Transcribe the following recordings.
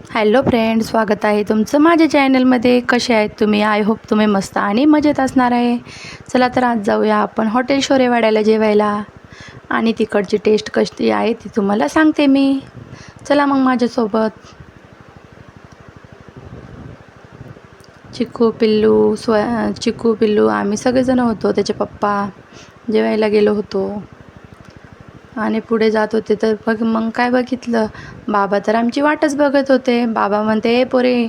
Hello friend, स्वागत आहे तुमचं माझ्या चॅनलमध्ये. कसे आहेत तुम्ही? आय होप तुम्ही मस्त आणि मजेत असणार आहे. चला तर आज जाऊया आपण हॉटेल शोरेवाड्याला जेवायला आणि तिकडची टेस्ट कशी आहे ती तुम्हाला सांगते मी. चला मग माझ्यासोबत. चिकू पिल्लू आम्ही सगळेजण होतो. त्याचे पप्पा जेवायला गेलो होतो आणि पुढे जात होते तर मग काय बघितलं, बाबा तर आमची वाटच बघत होते. बाबा म्हणते, ए पोरे,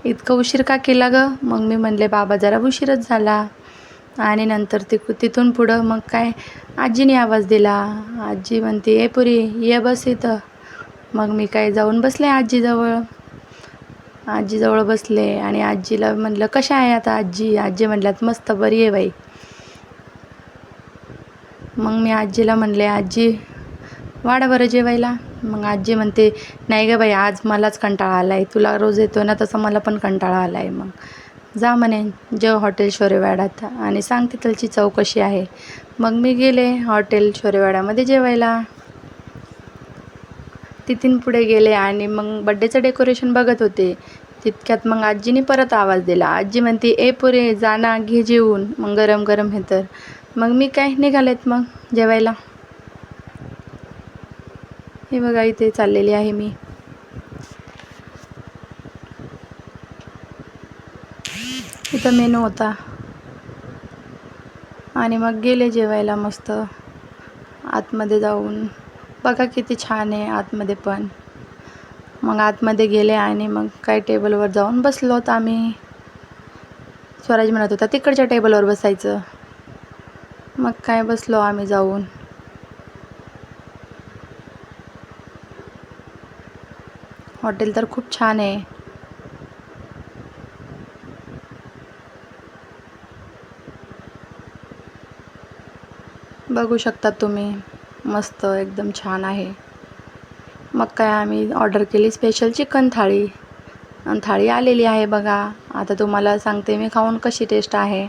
इतकं उशीर का केला गं? मग मी म्हणले, बाबा जरा उशीरच झाला. आणि नंतर तिथून पुढं मग काय आजीने आवाज दिला. आजी म्हणते, ए पोरी, ये बस इथं. मग मी काय जाऊन बसले आजीजवळ बसले आणि आजीला म्हणलं, कशा आहे आता आजी? आजी म्हणल्यात, मस्त, बरी आहे बाई. मग मी आजीला म्हणले, आजी वाढा बरं जेवायला. मग आजी म्हणते, नाही गं बाई, आज मलाच कंटाळा आला आहे. तुला रोज येतो ना तसं मला पण कंटाळा आला आहे. मग जा म्हणे जेव हॉटेल शोरेवाड्यात आणि सांग तिथलची चव कशी आहे. मग मी गेले हॉटेल शोरेवाड्यामध्ये जेवायला. तिथून पुढे गेले आणि मग बड्डेचं डेकोरेशन बघत होते. तितक्यात मग आजीने परत आवाज दिला. आजी म्हणते, ए पुरे, जाना, घे जेवून. मग गरम गरम हे तर. मग मी काय निघालेत मग जेवायला. हे बघा, इथे चाललेली आहे मी. इथं मेनू होता आणि मग गेले जेवायला मस्त. आतमध्ये जाऊन बघा किती छान आहे आतमध्ये पण. मग आतमध्ये गेले आणि मग काय टेबलवर जाऊन बसलोत आम्ही. स्वराज म्हणत होता तिकडच्या टेबलवर बसायचं. मग काय बसलो आम्ही जाऊन. हॉटेल तर खूप छान आहे. बघू शकता तुम्ही, मस्त एकदम छान आहे. मग काय आम्ही ऑर्डर केली स्पेशल चिकन थाळी आणि थाळी आलेली आहे बघा. आता तुम्हाला सांगते मी खाऊन कशी टेस्ट आहे.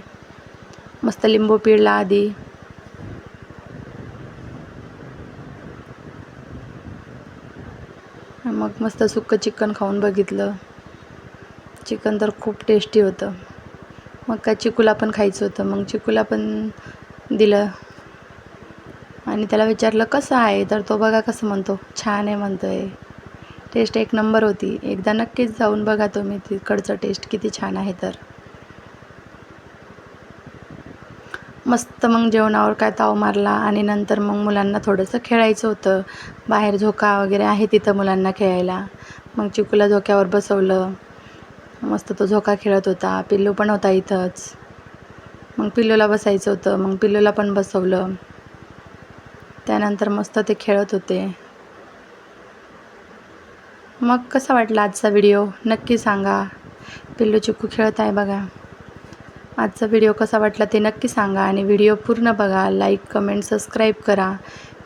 मस्त लिंबू पिळला आधी. मग मस्त सुक्कं चिकन खाऊन बघितलं. चिकन तर खूप टेस्टी होतं. मग काय चिकूला पण खायचं होतं. मग चिकूला पण दिलं आणि त्याला विचारलं कसं आहे, तर तो बघा कसं म्हणतो, छान आहे म्हणतो आहे. टेस्ट एक नंबर होती. एकदा नक्कीच जाऊन बघा तुम्ही, तिकडचं टेस्ट किती छान आहे तर. मस्त मग जेवणावर काय ताव मारला आणि नंतर मग मुलांना थोडंसं खेळायचं होतं. बाहेर झोका वगैरे आहे तिथं मुलांना खेळायला. मग चिकूला झोक्यावर बसवलं. मस्त तो झोका खेळत होता. पिल्लू पण होता इथंच. मग पिल्लूला बसायचं होतं. मग पिल्लूला पण बसवलं. त्यानंतर मस्त ते खेळत होते. मग कसा वाटला आजचा व्हिडिओ नक्की सांगा. पिल्लू चिकू खेळत आहे बघा. आजचा व्हिडिओ कसा वाटला ते नक्की सांगा आणि व्हिडिओ पूर्ण बघा. लाईक, कमेंट, सबस्क्राईब करा.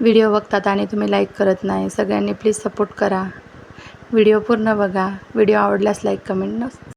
व्हिडिओ बघतात आणि तुम्ही लाईक करत नाही. सगळ्यांनी प्लीज सपोर्ट करा. व्हिडिओ पूर्ण बघा. व्हिडिओ आवडल्यास लाईक, कमेंट